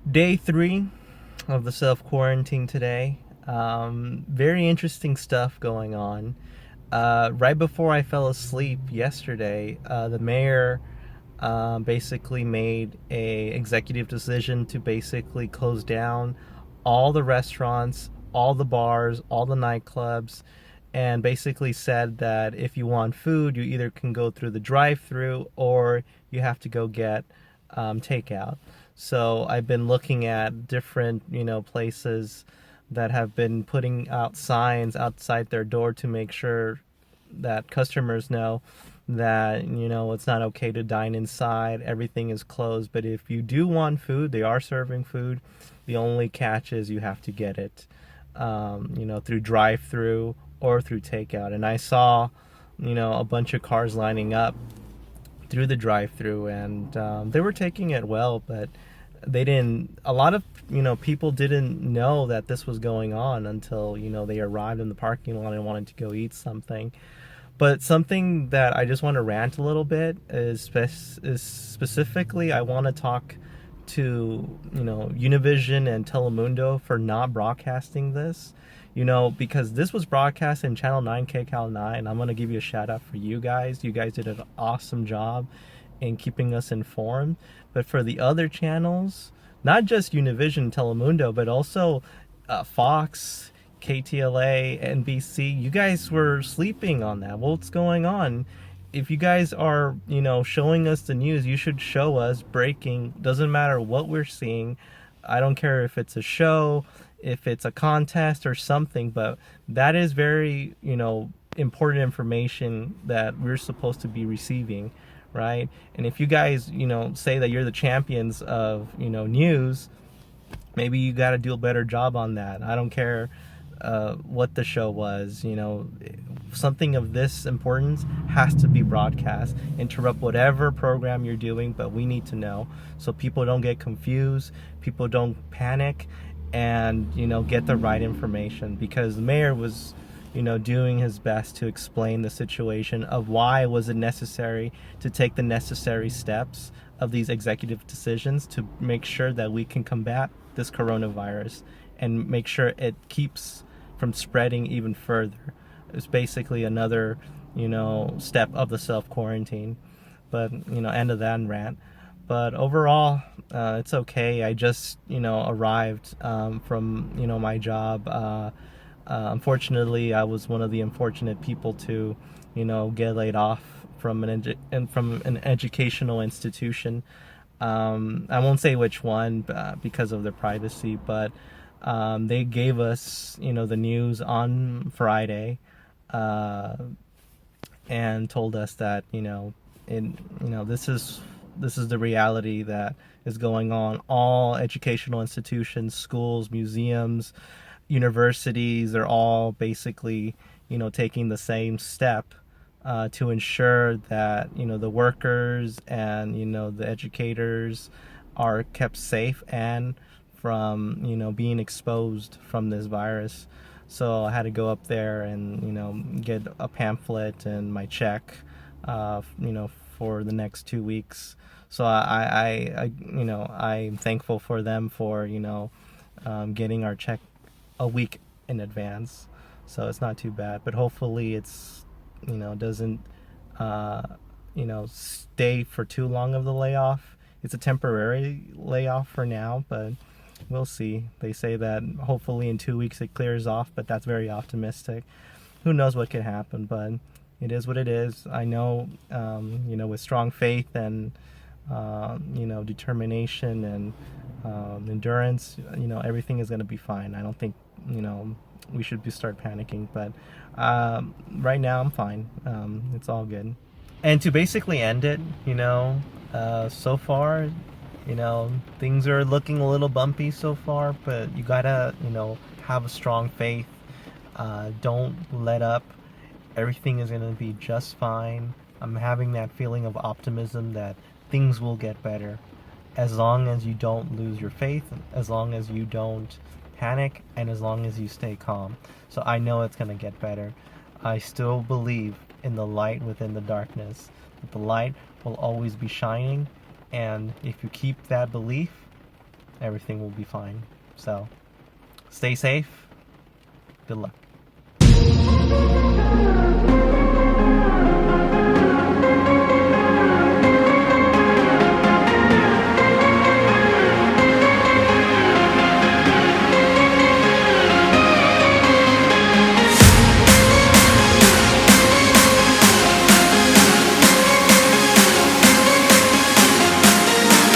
Day 3 of the self-quarantine today. Very interesting stuff going on. Right before I fell asleep yesterday, the mayor basically made a executive decision to basically close down all the restaurants, all the bars, all the nightclubs, and basically said that if you want food, you either can go through the drive-through or you have to go get takeout. So I've been looking at different, places that have been putting out signs outside their door to make sure that customers know that it's not okay to dine inside, everything is closed, but if you do want food, they are serving food. The only catch is you have to get it through drive through or through takeout. And I saw a bunch of cars lining up through the drive through, and they were taking it well, but they didn't a lot of people didn't know that this was going on until they arrived in the parking lot and wanted to go eat something. But something that I just want to rant a little bit is specifically I want to talk to Univision and Telemundo for not broadcasting this. Because this was broadcast in Channel 9 KCAL 9. I'm going to give you a shout out for you guys. You guys did an awesome job in keeping us informed. But for the other channels, not just Univision Telemundo, but also Fox, KTLA, NBC, you guys were sleeping on that. What's going on? If you guys are, showing us the news, you should show us breaking. Doesn't matter what we're seeing. I don't care if it's a show, if it's a contest or something, but that is very, important information that we're supposed to be receiving, right? And if you guys, say that you're the champions of, news, maybe you got to do a better job on that. I don't care what the show was, something of this importance has to be broadcast. Interrupt whatever program you're doing, but we need to know so people don't get confused, people don't panic, and get the right information, because the mayor was doing his best to explain the situation of why was it necessary to take the necessary steps of these executive decisions to make sure that we can combat this coronavirus and make sure it keeps from spreading even further. It's basically another step of the self-quarantine. But end of that rant. But overall, it's okay. I just arrived from my job. Unfortunately, I was one of the unfortunate people to get laid off from an educational institution. I won't say which one because of their privacy, but they gave us the news on Friday, and told us that this is the reality that is going on. All educational institutions, schools, museums, universities are all basically taking the same step to ensure that the workers and the educators are kept safe and from being exposed from this virus. So I had to go up there and get a pamphlet and my check for the next 2 weeks. So I'm thankful for them for getting our check a week in advance, so it's not too bad. But hopefully it's doesn't stay for too long of the layoff. It's a temporary layoff for now, but we'll see. They say that hopefully in 2 weeks it clears off, but that's very optimistic. Who knows what could happen, but it is what it is. I know, with strong faith and determination and endurance, everything is going to be fine. I don't think we should start panicking, but right now I'm fine. It's all good. And to basically end it, so far, things are looking a little bumpy so far, but you gotta have a strong faith. Don't let up. Everything is gonna be just fine. I'm having that feeling of optimism that things will get better, as long as you don't lose your faith, as long as you don't panic, and as long as you stay calm. So I know it's going to get better. I still believe in the light within the darkness, that the light will always be shining, and if you keep that belief, everything will be fine. So, stay safe. Good luck.